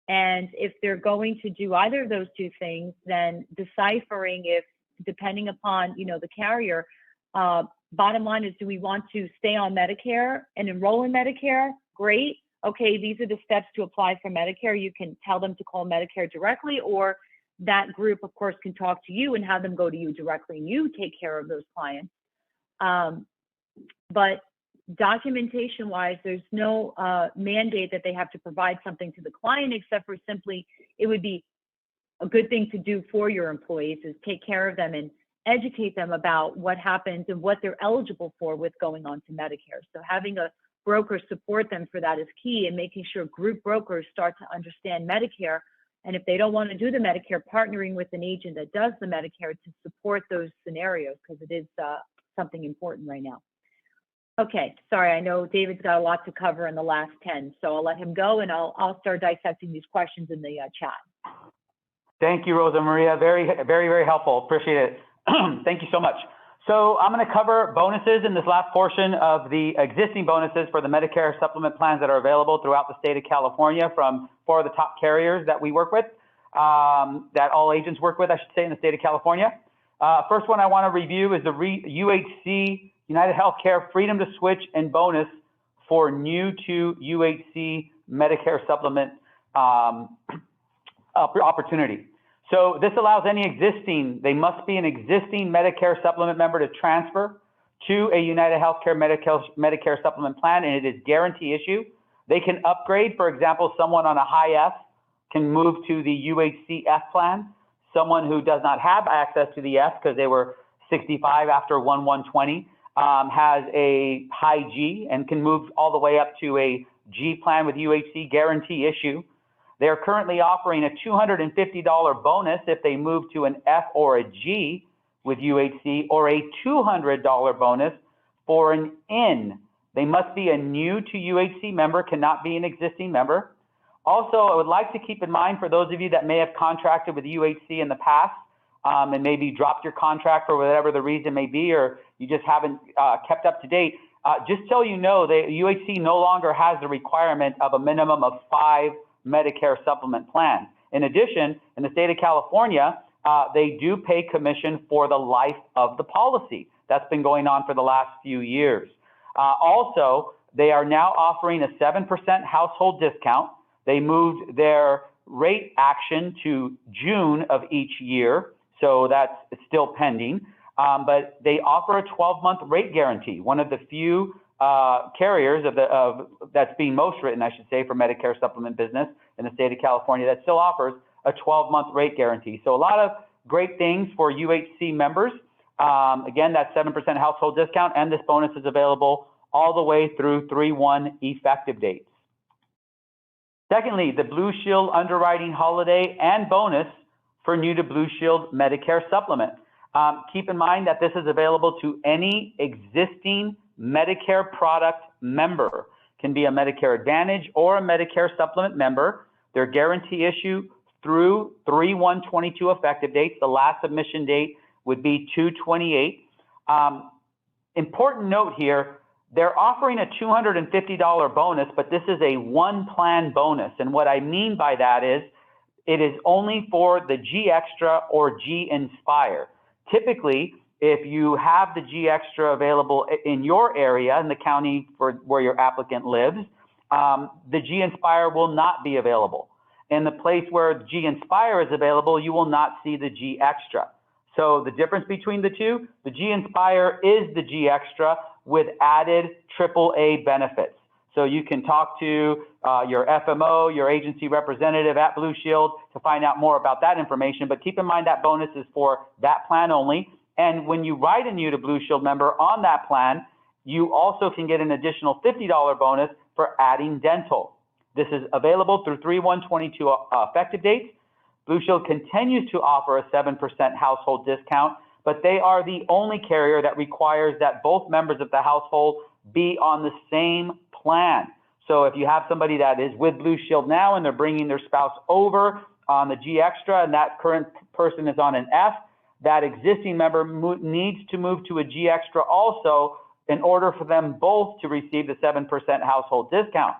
C: And if they're going to do either of those two things, then deciphering if, depending upon, the carrier, bottom line is, do we want to stay on Medicare and enroll in Medicare? Great. Okay, these are the steps to apply for Medicare. You can tell them to call Medicare directly, or that group, of course, can talk to you and have them go to you directly, and you take care of those clients. But documentation-wise, there's no mandate that they have to provide something to the client, except for simply it would be a good thing to do for your employees is take care of them and educate them about what happens and what they're eligible for with going on to Medicare. So having a broker support them for that is key, and making sure group brokers start to understand Medicare. And if they don't want to do the Medicare, partnering with an agent that does the Medicare to support those scenarios, because it is something important right now. Okay, sorry, I know David's got a lot to cover in the last 10, so I'll let him go, and I'll start dissecting these questions in the chat.
B: Thank you, Rosa Maria. Very, very, very helpful. Appreciate it. Thank you so much. So I'm going to cover bonuses in this last portion of the existing bonuses for the Medicare supplement plans that are available throughout the state of California from 4 of the top carriers that we work with, that all agents work with, I should say, in the state of California. First one I want to review is the UHC United Healthcare Freedom to Switch and bonus for new to UHC Medicare supplement opportunity. So this allows any existing, they must be an existing Medicare supplement member to transfer to a United Healthcare Medicare supplement plan, and it is guarantee issue. They can upgrade. For example, someone on a high F can move to the UHC F plan. Someone who does not have access to the F because they were 65 after 1/1/20 has a high G and can move all the way up to a G plan with UHC, guarantee issue. They're currently offering a $250 bonus if they move to an F or a G with UHC, or a $200 bonus for an N. They must be a new to UHC member, cannot be an existing member. Also, I would like to keep in mind for those of you that may have contracted with UHC in the past and maybe dropped your contract for whatever the reason may be, or you just haven't kept up to date, just so you know, the UHC no longer has the requirement of a minimum of 5 Medicare supplement plans. In addition, in the state of California, they do pay commission for the life of the policy. That's been going on for the last few years. Also, they are now offering a 7% household discount. They moved their rate action to June of each year, so that's still pending. But they offer a 12-month rate guarantee, one of the few carriers that's being most written, I should say, for Medicare supplement business in the state of California that still offers a 12-month rate guarantee. So a lot of great things for UHC members. Again, that 7% household discount, and this bonus is available all the way through 3/1 effective dates. Secondly, the Blue Shield underwriting holiday and bonus for new to Blue Shield Medicare supplement. Keep in mind that this is available to any existing Medicare product member. Can be a Medicare Advantage or a Medicare supplement member. Their guarantee issue through 3/1/22 effective dates. The last submission date would be 2/28. Important note here, they're offering a $250 bonus, but this is a one plan bonus. And what I mean by that is it is only for the G Extra or G Inspire. Typically, if you have the G Extra available in your area, in the county for where your applicant lives, the G Inspire will not be available. In the place where G Inspire is available, you will not see the G Extra. So the difference between the two, the G Inspire is the G Extra with added AAA benefits. So you can talk to your FMO, your agency representative at Blue Shield to find out more about that information. But keep in mind that bonus is for that plan only. And when you write a new to Blue Shield member on that plan, you also can get an additional $50 bonus for adding dental. This is available through 3/1/22 effective dates. Blue Shield continues to offer a 7% household discount, but they are the only carrier that requires that both members of the household be on the same plan. So if you have somebody that is with Blue Shield now and they're bringing their spouse over on the G Extra and that current person is on an F, that existing member needs to move to a G Extra also in order for them both to receive the 7% household discount.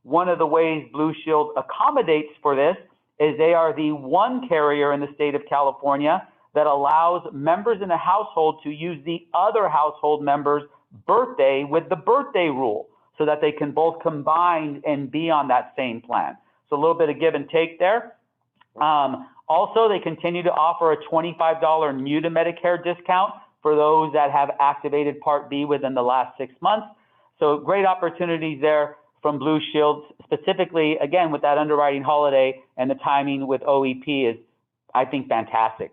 B: One of the ways Blue Shield accommodates for this is they are the one carrier in the state of California that allows members in a household to use the other household member's birthday with the birthday rule so that they can both combine and be on that same plan. So a little bit of give and take there. Also, they continue to offer a $25 new to Medicare discount for those that have activated Part B within the last 6 months. So great opportunities there from Blue Shield, specifically, again, with that underwriting holiday and the timing with OEP is, I think, fantastic.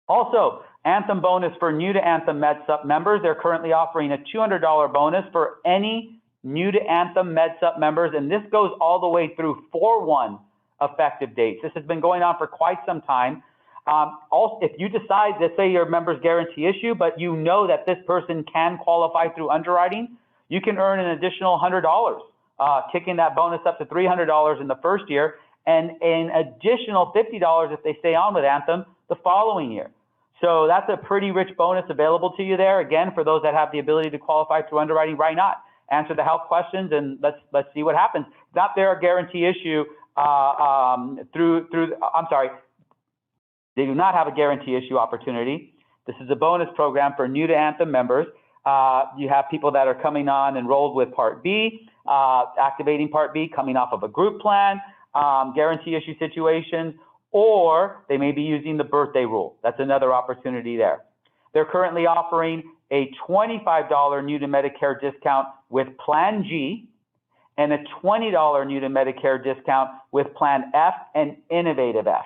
B: Also, Anthem bonus for new to Anthem MedSup members. They're currently offering a $200 bonus for any new to Anthem MedSup members, and this goes all the way through 4/1 effective dates. This has been going on for quite some time. Also, if you decide, let's say your member's guarantee issue, but you know that this person can qualify through underwriting, you can earn an additional $100, kicking that bonus up to $300 in the first year, and an additional $50 if they stay on with Anthem the following year. So that's a pretty rich bonus available to you there. Again, for those that have the ability to qualify through underwriting, why not? Answer the health questions and let's see what happens. Not their guarantee issue they do not have a guarantee issue opportunity. This is a bonus program for new to Anthem members. You have people that are coming on enrolled with Part B, activating Part B, coming off of a group plan. guarantee issue situations, or they may be using the birthday rule. That's another opportunity there. They're currently offering a $25 new to Medicare discount with Plan G and a $20 new to Medicare discount with Plan F and Innovative F.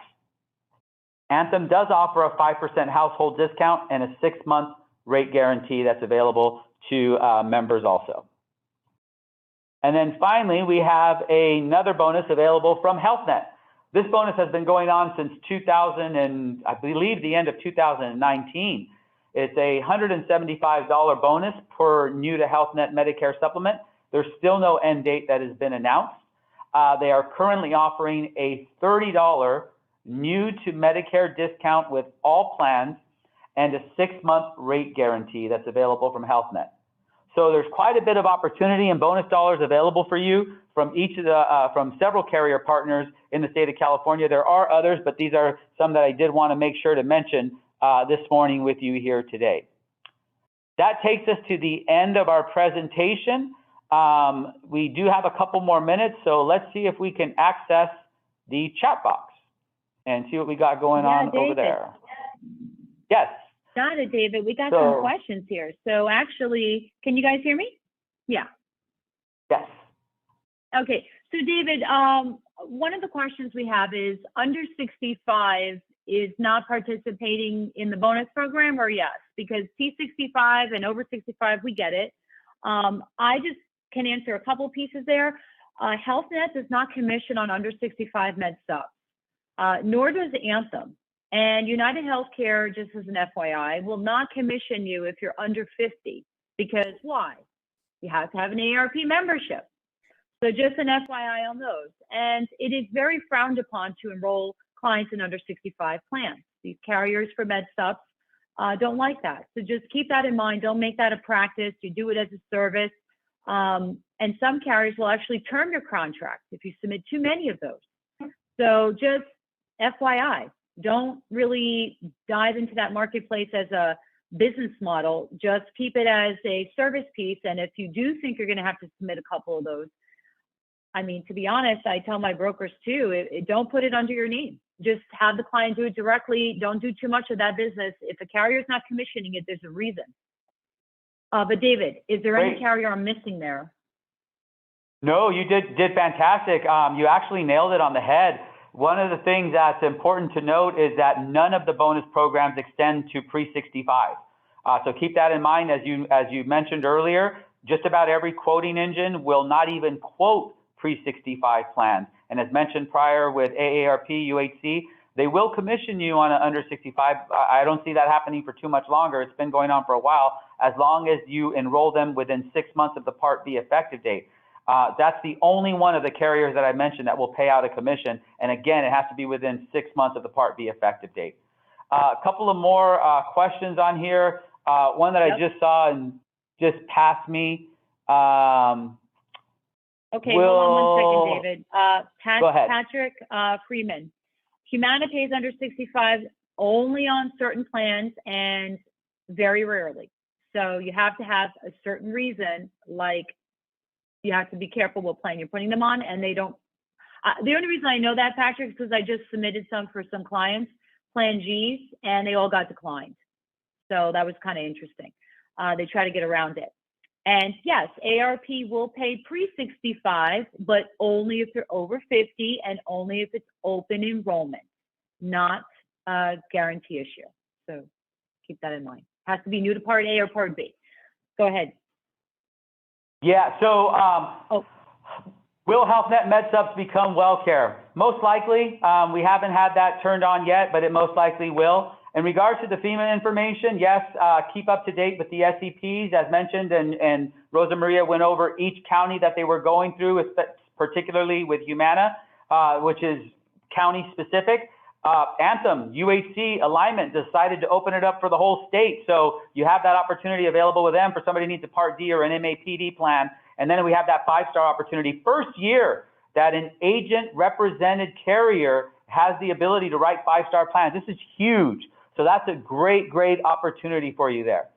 B: Anthem does offer a 5% household discount and a 6-month rate guarantee that's available to members also. And then finally, we have another bonus available from HealthNet. This bonus has been going on since 2000 and I believe the end of 2019. It's a $175 bonus per new to HealthNet Medicare supplement. There's still no end date that has been announced. They are currently offering a $30 new to Medicare discount with all plans and a 6-month rate guarantee that's available from HealthNet. So there's quite a bit of opportunity and bonus dollars available for you from each of the from several carrier partners in the state of California. There are others, but these are some that I did want to make sure to mention this morning with you here today. That takes us to the end of our presentation. We do have a couple more minutes, so let's see if we can access the chat box and see what we got going on
C: David.
B: over there. Yes.
C: Got it, David. We got some questions here. So actually, can you guys hear me? Yeah.
B: Yes.
C: Okay. So David, one of the questions we have is under 65 is not participating in the bonus program, or yes? Because T65 and over 65, we get it. I just can answer a couple pieces there. HealthNet does not commission on under 65 med subs, nor does Anthem. And United Healthcare, just as an FYI, will not commission you if you're under 50. Because why? You have to have an AARP membership. So just an FYI on those. And it is very frowned upon to enroll clients in under 65 plans. These carriers for med subs don't like that. So just keep that in mind. Don't make that a practice. You do it as a service. And some carriers will actually term your contract if you submit too many of those. So just FYI. Don't really dive into that marketplace as a business model. Just keep it as a service piece. And if you do think you're going to have to submit a couple of those, I mean, to be honest, I tell my brokers too, don't put it under your name. Just have the client do it directly. Don't do too much of that business. If a carrier is not commissioning it, there's a reason. But David, is there any carrier I'm missing there?
B: No, you did fantastic. You actually nailed it on the head. One of the things that's important to note is that none of the bonus programs extend to pre-65. So keep that in mind. As you mentioned earlier, just about every quoting engine will not even quote pre-65 plans. And as mentioned prior with AARP, UHC, they will commission you on an under 65. I don't see that happening for too much longer. It's been going on for a while, as long as you enroll them within 6 months of the Part B effective date. That's the only one of the carriers that I mentioned that will pay out a commission. And again, it has to be within 6 months of the Part B effective date. A couple of more questions on here. One that I just saw and just passed me.
C: Okay, hold on 1 second, David.
B: Go ahead.
C: Patrick Freeman. Humana pays under 65 only on certain plans and very rarely. So you have to have a certain reason, like you have to be careful what plan you're putting them on, and they don't. The only reason I know that, Patrick, is because I just submitted some for some clients, Plan Gs, and they all got declined. So that was kind of interesting. They try to get around it. And yes, ARP will pay pre-65, but only if you're over 50 and only if it's open enrollment, not a guarantee issue. So keep that in mind. Has to be new to Part A or Part B. Go ahead.
B: Yeah, so will HealthNet MedSubs become WellCare? Most likely. We haven't had that turned on yet, but it most likely will. In regards to the FEMA information, yes, keep up to date with the SEPs, as mentioned, and Rosa Maria went over each county that they were going through, particularly with Humana, which is county specific. Anthem, UHC, Alignment decided to open it up for the whole state. So you have that opportunity available with them for somebody who needs a Part D or an MAPD plan. And then we have that 5-star opportunity. First year that an agent represented carrier has the ability to write 5-star plans. This is huge. So that's a great, great opportunity for you there.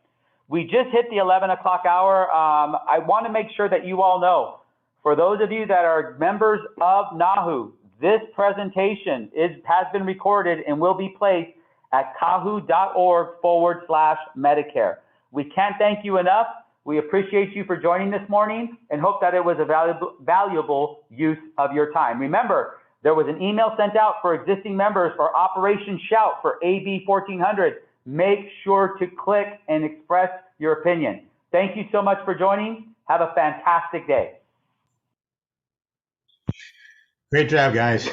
B: We just hit the 11 o'clock hour. I want to make sure that you all know, for those of you that are members of NAHU, this presentation has been recorded and will be placed at kahu.org/Medicare. We can't thank you enough. We appreciate you for joining this morning and hope that it was a valuable use of your time. Remember, there was an email sent out for existing members for Operation Shout for AB 1400. Make sure to click and express your opinion. Thank you so much for joining. Have a fantastic day.
F: Great job, guys.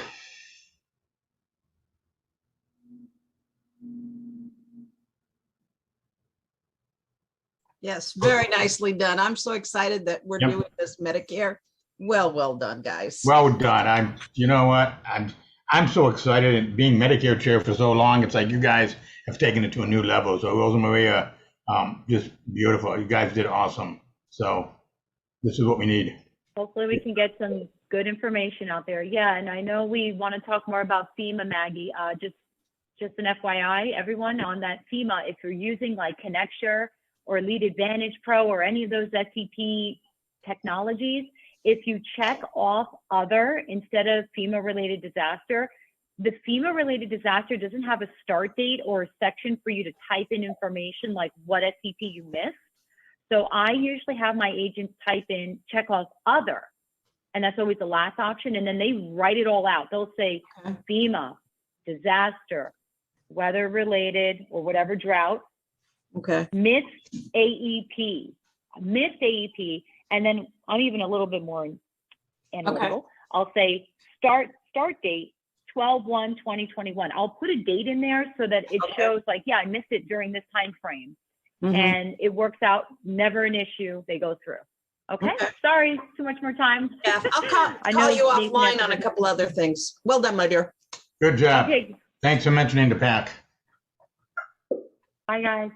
G: Yes, very nicely done. I'm so excited that we're doing this Medicare. Well done, guys.
F: Well done. You know what? I'm so excited, and being Medicare chair for so long, it's like you guys have taken it to a new level. So Rosa Maria, just beautiful. You guys did awesome. So this is what we need.
C: Hopefully we can get some good information out there. Yeah, and I know we want to talk more about FEMA, Maggie. Just an FYI, everyone, on that FEMA, if you're using like Connecture or Lead Advantage Pro or any of those SCP technologies, if you check off other instead of FEMA-related disaster, the FEMA-related disaster doesn't have a start date or a section for you to type in information like what SCP you missed. So I usually have my agents type in, check off other, and that's always the last option, and then they write it all out. They'll say FEMA, disaster, weather-related, or whatever, drought, missed AEP, and then I'm even a little bit more analytical. I'll say start date 12/1/2021. I'll put a date in there so that it shows like, yeah, I missed it during this time frame. And it works out, never an issue. They go through. Okay. Sorry, too much more time.
G: Yeah, I'll call you offline on a couple other things. Well done, my dear.
F: Good job.
C: Okay.
F: Thanks for mentioning the PAC.
C: Bye, guys.